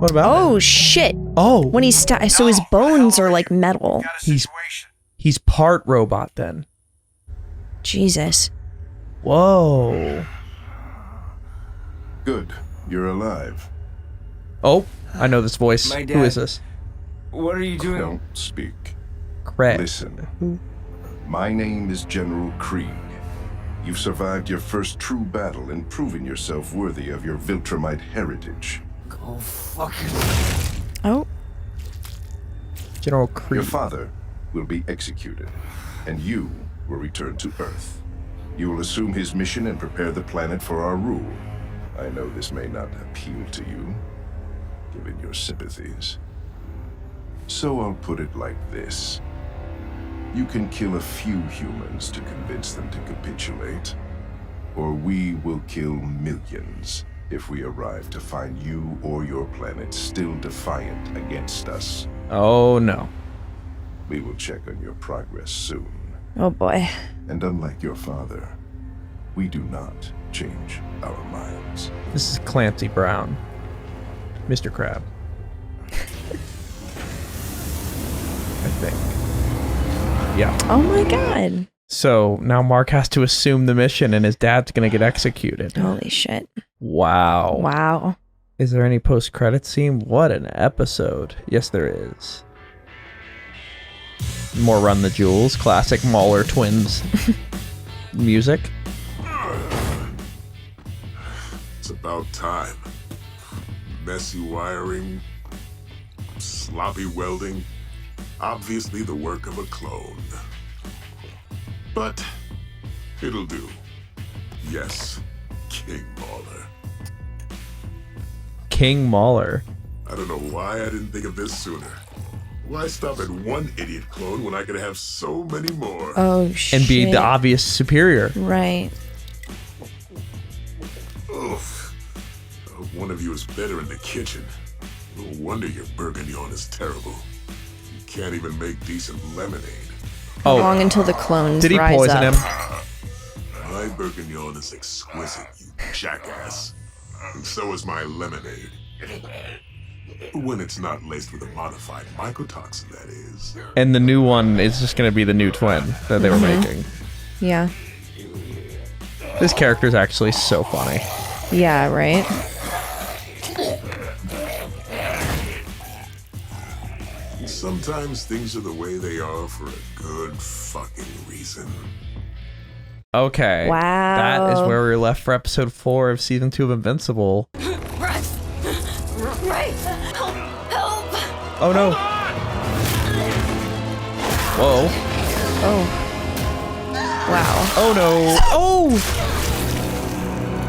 S2: What about
S3: Oh, shit.
S2: Oh.
S3: When he's so his bones are like metal.
S2: He's part robot then.
S3: Jesus.
S2: Whoa.
S17: Good. You're alive.
S2: Oh, I know this voice.
S8: My
S2: Who is
S8: dad.
S2: this?
S8: What are you doing?
S17: Don't speak.
S2: Craig.
S17: Listen. My name is General Krieg. You've survived your first true battle and proven yourself worthy of your Viltramite heritage.
S8: Go fuck
S3: Oh.
S2: General Krieg.
S17: Your father will be executed, and you will return to Earth. You will assume his mission and prepare the planet for our rule. I know this may not appeal to you, given your sympathies. So I'll put it like this. You can kill a few humans to convince them to capitulate, or we will kill millions if we arrive to find you or your planet still defiant against us.
S2: Oh, no.
S17: We will check on your progress soon.
S3: Oh, boy.
S17: And unlike your father, we do not change our minds.
S2: This is Clancy Brown. Mr. Crab. I think. Yeah.
S3: Oh my god.
S2: So now Mark has to assume the mission and his dad's gonna get executed.
S3: Holy shit.
S2: Wow.
S3: Wow.
S2: Is there any post-credit scene? What an episode. Yes, there is. More Run the Jewels, classic Mauler twins music.
S6: It's about time. Messy wiring, sloppy welding, obviously the work of a clone. But it'll do. Yes, King Mauler.
S2: King Mauler.
S6: I don't know why I didn't think of this sooner. Why stop at one idiot clone when I could have so many more?
S3: Oh, shit.
S2: And be the obvious superior.
S3: Right.
S6: Oof. I hope one of you is better in the kitchen. No wonder your bourguignon is terrible. You can't even make decent lemonade.
S2: Oh.
S3: Long until the clones
S2: Did he
S3: rise
S2: poison
S3: up.
S2: him?
S6: My bourguignon is exquisite, you jackass. And so is my lemonade. When it's not laced with a modified mycotoxin, that is.
S2: And the new one is just going to be the new twin that they were making.
S3: Yeah.
S2: This character is actually so funny.
S3: Yeah, right?
S6: Sometimes things are the way they are for a good fucking reason.
S2: Okay.
S3: Wow.
S2: That is where we were left for episode 4 of season 2 of Invincible.
S12: Right. Help.
S2: Oh no. Whoa.
S3: Oh. Wow.
S2: Oh no. Oh!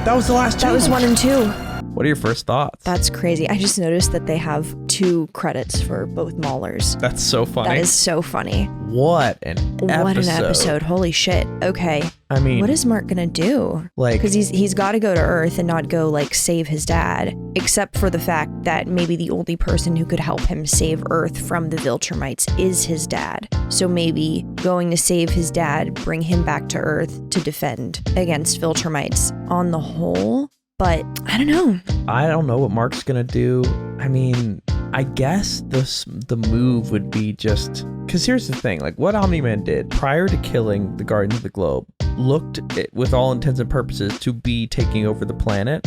S2: That was the last two.
S3: That was 1 and 2.
S2: What are your first thoughts?
S3: That's crazy. I just noticed that they have 2 credits for both Maulers.
S2: That's so funny.
S3: That is so funny.
S2: What an episode.
S3: What an episode. Holy shit. Okay.
S2: I mean,
S3: what is Mark gonna do?
S2: Like,
S3: because he's got to go to Earth and not go like save his dad, except for the fact that maybe the only person who could help him save Earth from the Viltramites is his dad. So maybe going to save his dad, bring him back to Earth to defend against Viltramites on the whole. But I don't know.
S2: I don't know what Mark's gonna do. I mean, I guess the move would be just... Because here's the thing, like what Omniman did prior to killing the Guardians of the Globe looked, with all intents and purposes, to be taking over the planet.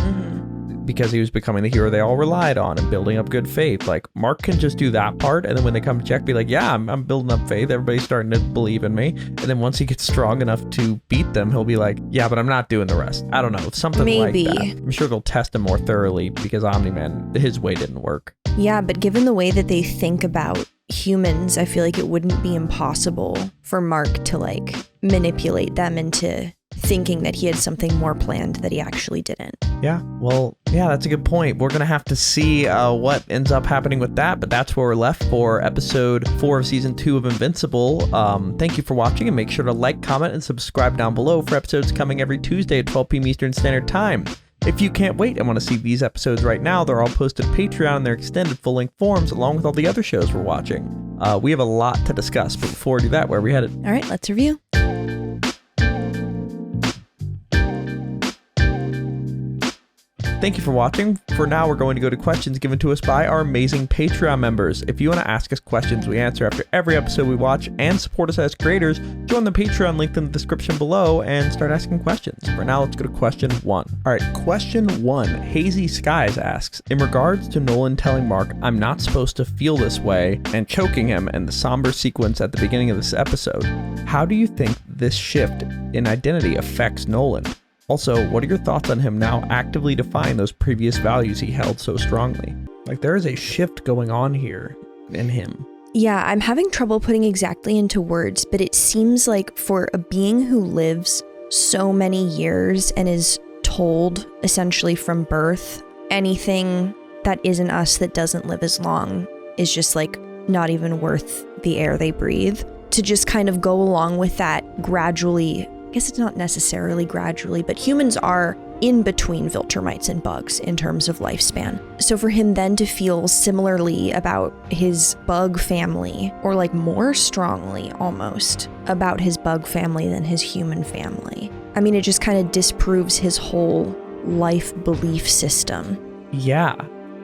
S2: Because he was becoming the hero they all relied on and building up good faith. Like, Mark can just do that part, and then when they come to check, be like, yeah, I'm building up faith. Everybody's starting to believe in me. And then once he gets strong enough to beat them, he'll be like, yeah, but I'm not doing the rest. I don't know, something
S3: Maybe.
S2: like that. I'm sure they'll test him more thoroughly because Omni-Man, his way didn't work.
S3: Yeah, but given the way that they think about humans, I feel like it wouldn't be impossible for Mark to like manipulate them into thinking that he had something more planned that he actually didn't.
S2: Yeah, well, yeah, that's a good point. We're going to have to see what ends up happening with that, but that's where we're left for episode 4 of season 2 of Invincible. Thank you for watching, and make sure to like, comment, and subscribe down below for episodes coming every Tuesday at 12 p.m. Eastern Standard Time. If you can't wait and want to see these episodes right now, they're all posted to Patreon in their extended full-length forms along with all the other shows we're watching. We have a lot to discuss, but before we do that, where are we headed?
S3: All right, let's review.
S2: Thank you for watching. For now, we're going to go to questions given to us by our amazing Patreon members. If you want to ask us questions we answer after every episode we watch and support us as creators, join the Patreon link in the description below and start asking questions. For now, let's go to question 1. All right, question 1. Hazy Skies asks, in regards to Nolan telling Mark, I'm not supposed to feel this way, and choking him and the somber sequence at the beginning of this episode, how do you think this shift in identity affects Nolan? Also, what are your thoughts on him now actively defying those previous values he held so strongly? Like, there is a shift going on here in him.
S3: Yeah, I'm having trouble putting exactly into words, but it seems like for a being who lives so many years and is told essentially from birth, anything that isn't us that doesn't live as long is just like not even worth the air they breathe. To just kind of go along with that gradually, I guess it's not necessarily gradually, but humans are in between Viltramites and bugs in terms of lifespan. So for him then to feel similarly about his bug family, or like more strongly almost about his bug family than his human family, I mean, it just kind of disproves his whole life belief system.
S2: Yeah.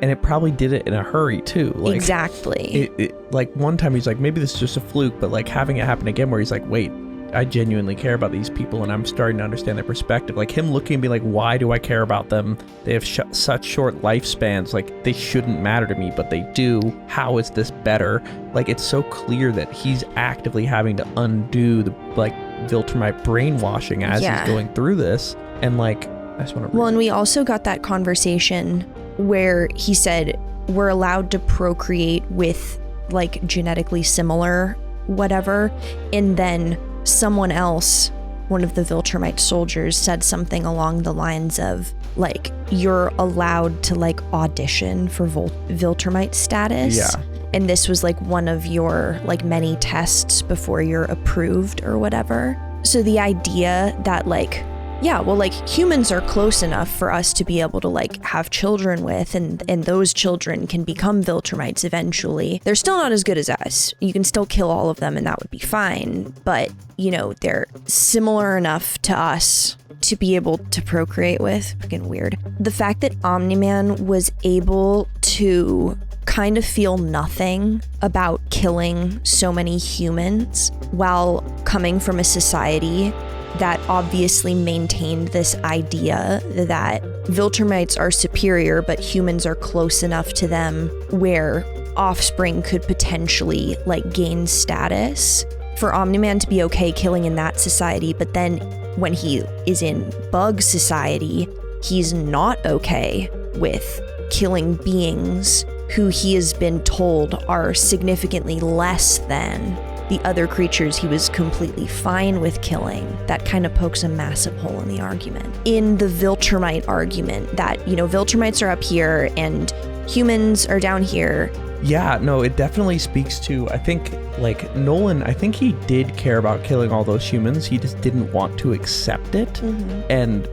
S2: And it probably did it in a hurry too. Like,
S3: exactly.
S2: Like one time he's like, maybe this is just a fluke, but like having it happen again where he's like, wait, I genuinely care about these people and I'm starting to understand their perspective. Like him looking and be like, why do I care about them? They have such short lifespans. Like they shouldn't matter to me, but they do. How is this better? Like it's so clear that he's actively having to undo the like Viltrumite brainwashing as he's going through this. And like, I just want to.
S3: Well, and we also got that conversation where he said we're allowed to procreate with like genetically similar whatever, and then someone else, one of the Viltrumite soldiers, said something along the lines of like, you're allowed to like audition for Viltrumite status.
S2: Yeah.
S3: And this was like one of your like many tests before you're approved or whatever. So the idea that like, yeah, well, like humans are close enough for us to be able to like have children with, and those children can become Viltrumites eventually. They're still not as good as us. You can still kill all of them and that would be fine. But, you know, they're similar enough to us to be able to procreate with. Fucking weird. The fact that Omniman was able to kind of feel nothing about killing so many humans while coming from a society that obviously maintained this idea that Viltrumites are superior, but humans are close enough to them where offspring could potentially like gain status. For Omniman to be okay killing in that society, but then when he is in bug society, he's not okay with killing beings who he has been told are significantly less than the other creatures he was completely fine with killing. That kind of pokes a massive hole in the argument. In the Viltrumite argument that, you know, Viltrumites are up here and humans are down here.
S2: Yeah, no, it definitely speaks to, I think, like, Nolan, I think he did care about killing all those humans. He just didn't want to accept it. Mm-hmm. And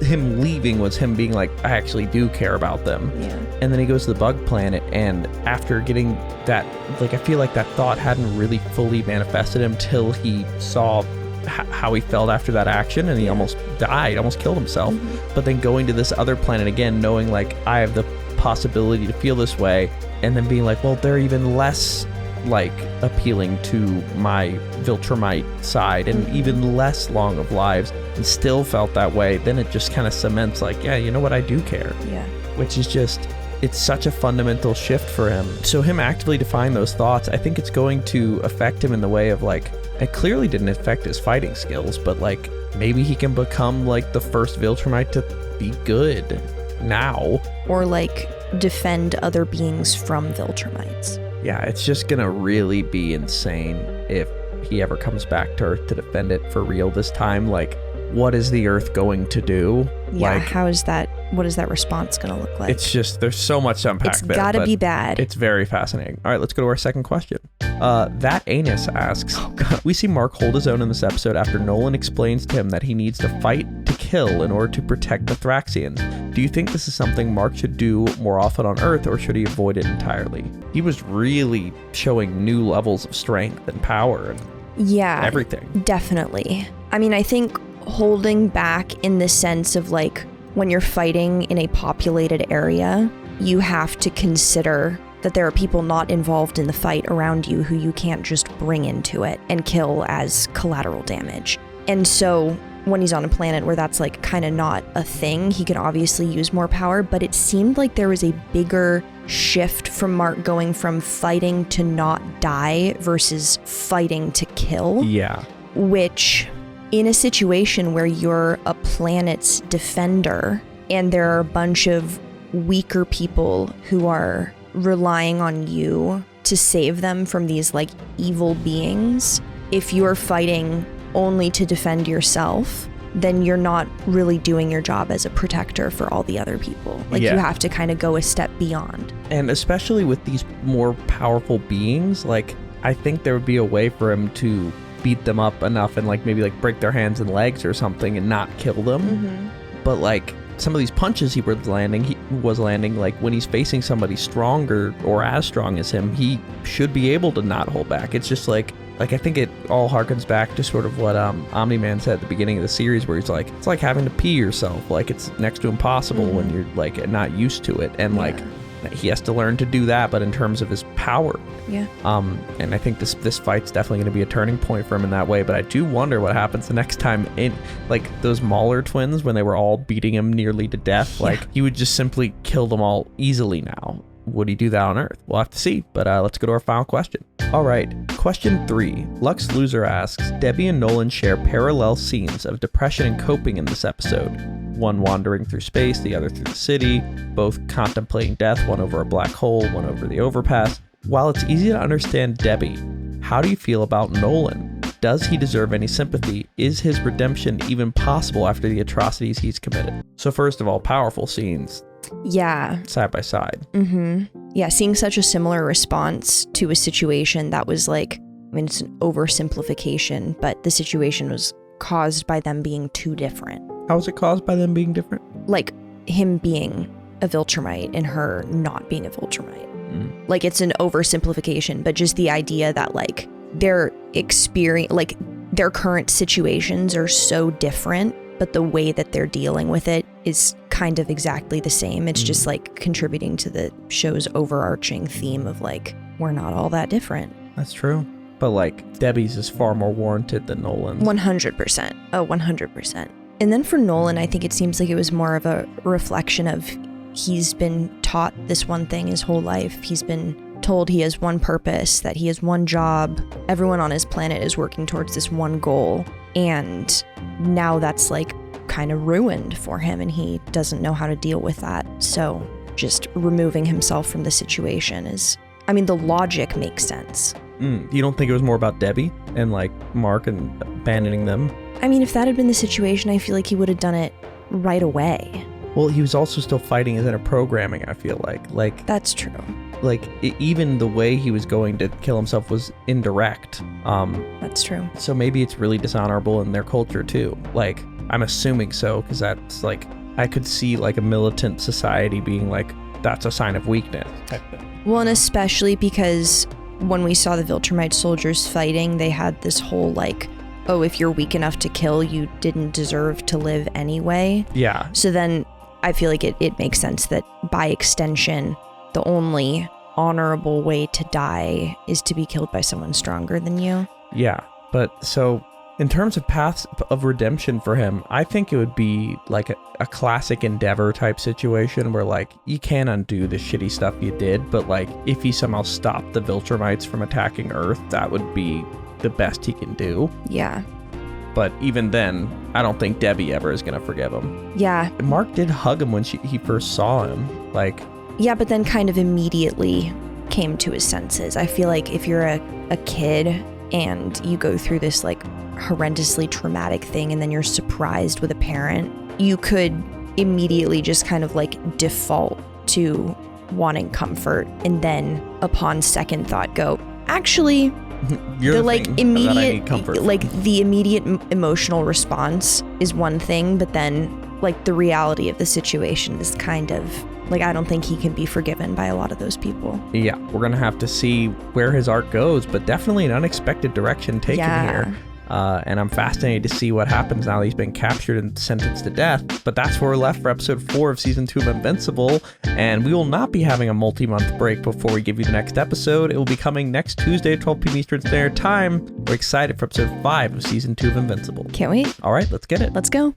S2: him leaving was him being like, I actually do care about them.
S3: Yeah.
S2: And then he goes to the bug planet, and after getting that, like, I feel like that thought hadn't really fully manifested until he saw how he felt after that action, and he almost died, almost killed himself. Mm-hmm. But then going to this other planet again, knowing like I have the possibility to feel this way, and then being like, well, they're even less like appealing to my Viltrumite side and even less long of lives, and still felt that way, then it just kind of cements like, yeah, you know what, I do care.
S3: Yeah.
S2: Which is just, it's such a fundamental shift for him. So him actively defying those thoughts, I think it's going to affect him in the way of like, it clearly didn't affect his fighting skills, but like maybe he can become like the first Viltrumite to be good now.
S3: Or like defend other beings from Viltrumites.
S2: Yeah, it's just gonna really be insane if he ever comes back to Earth to defend it for real this time. Like, what is the Earth going to do?
S3: Yeah,
S2: like,
S3: what is that response gonna look like?
S2: It's just, there's so much to unpack.
S3: It's gotta be bad.
S2: It's very fascinating. All right, let's go to our second question. That Anus asks, we see Mark hold his own in this episode after Nolan explains to him that he needs to fight to kill in order to protect the Thraxians. Do you think this is something Mark should do more often on Earth, or should he avoid it entirely? He was really showing new levels of strength and power and everything.
S3: Definitely. I mean, I think holding back in the sense of like when you're fighting in a populated area, you have to consider that there are people not involved in the fight around you who you can't just bring into it and kill as collateral damage. And so when he's on a planet where that's like kind of not a thing, he can obviously use more power, but it seemed like there was a bigger shift from Mark going from fighting to not die versus fighting to kill.
S2: Yeah.
S3: Which, in a situation where you're a planet's defender and there are a bunch of weaker people who are relying on you to save them from these like evil beings, if you're fighting only to defend yourself, then you're not really doing your job as a protector for all the other people. Like, you have to kind of go a step beyond.
S2: And especially with these more powerful beings, like, I think there would be a way for him to beat them up enough and like maybe like break their hands and legs or something and not kill them. But like some of these punches he was landing, like when he's facing somebody stronger or as strong as him, he should be able to not hold back. It's just like I think it all harkens back to sort of what Omniman said at the beginning of the series, where he's like, it's like having to pee yourself. Like, it's next to impossible when you're like not used to it. And like he has to learn to do that, but in terms of his power.
S3: Yeah.
S2: And I think this fight's definitely going to be a turning point for him in that way. But I do wonder what happens the next time in like those Mauler twins, when they were all beating him nearly to death. Like, he would just simply kill them all easily now. Would he do that on Earth? We'll have to see. But let's go to our final question. All right, question 3. Lux Loser asks, Debbie and Nolan share parallel scenes of depression and coping in this episode. One wandering through space, the other through the city, both contemplating death, one over a black hole, one over the overpass. While it's easy to understand Debbie, how do you feel about Nolan? Does he deserve any sympathy? Is his redemption even possible after the atrocities he's committed? So first of all, powerful scenes.
S3: Yeah.
S2: Side by side.
S3: Yeah, seeing such a similar response to a situation that was like, I mean, it's an oversimplification, but the situation was caused by them being too different.
S2: How was it caused by them being different?
S3: Like him being a Viltrumite and her not being a Viltrumite. Like, it's an oversimplification, but just the idea that like their experience, like their current situations are so different, but the way that they're dealing with it is kind of exactly the same. It's just like contributing to the show's overarching theme of like, we're not all that different.
S2: That's true. But like, Debbie's is far more warranted than Nolan's.
S3: 100%. Oh, 100%. And then for Nolan, I think it seems like it was more of a reflection of he's been taught this one thing his whole life. He's been told he has one purpose, that he has one job. Everyone on his planet is working towards this one goal. And now that's like kind of ruined for him and he doesn't know how to deal with that. So just removing himself from the situation is, I mean, the logic makes sense.
S2: You don't think it was more about Debbie and like Mark and abandoning them?
S3: I mean, if that had been the situation, I feel like he would have done it right away.
S2: Well, he was also still fighting his inner programming, I feel like.
S3: That's true.
S2: Like, even the way he was going to kill himself was indirect.
S3: That's true.
S2: So maybe it's really dishonorable in their culture too. Like, I'm assuming so, because that's like, I could see like a militant society being like, that's a sign of weakness.
S3: Well, and especially because when we saw the Viltrumite soldiers fighting, they had this whole like, oh, if you're weak enough to kill, you didn't deserve to live anyway.
S2: Yeah.
S3: So then I feel like it makes sense that by extension, the only honorable way to die is to be killed by someone stronger than you.
S2: Yeah, but so in terms of paths of redemption for him, I think it would be like a classic Endeavor type situation where like you can't undo the shitty stuff you did, but like if he somehow stopped the Viltrumites from attacking Earth, that would be the best he can do.
S3: Yeah.
S2: But even then, I don't think Debbie ever is going to forgive him.
S3: Yeah.
S2: Mark did hug him when he first saw him. Like,
S3: yeah, but then kind of immediately came to his senses. I feel like if you're a kid and you go through this like horrendously traumatic thing and then you're surprised with a parent, you could immediately just kind of like default to wanting comfort and then upon second thought go, actually, the like immediate like the immediate emotional response is one thing, but then like the reality of the situation is kind of like, I don't think he can be forgiven by a lot of those people.
S2: Yeah, we're gonna have to see where his arc goes, but definitely an unexpected direction taken here. And I'm fascinated to see what happens now that he's been captured and sentenced to death. But that's where we're left for episode 4 of season 2 of Invincible. And we will not be having a multi-month break before we give you the next episode. It will be coming next Tuesday at 12 p.m. Eastern Standard Time. We're excited for episode 5 of season 2 of Invincible.
S3: Can't wait.
S2: All right, let's get it.
S3: Let's go.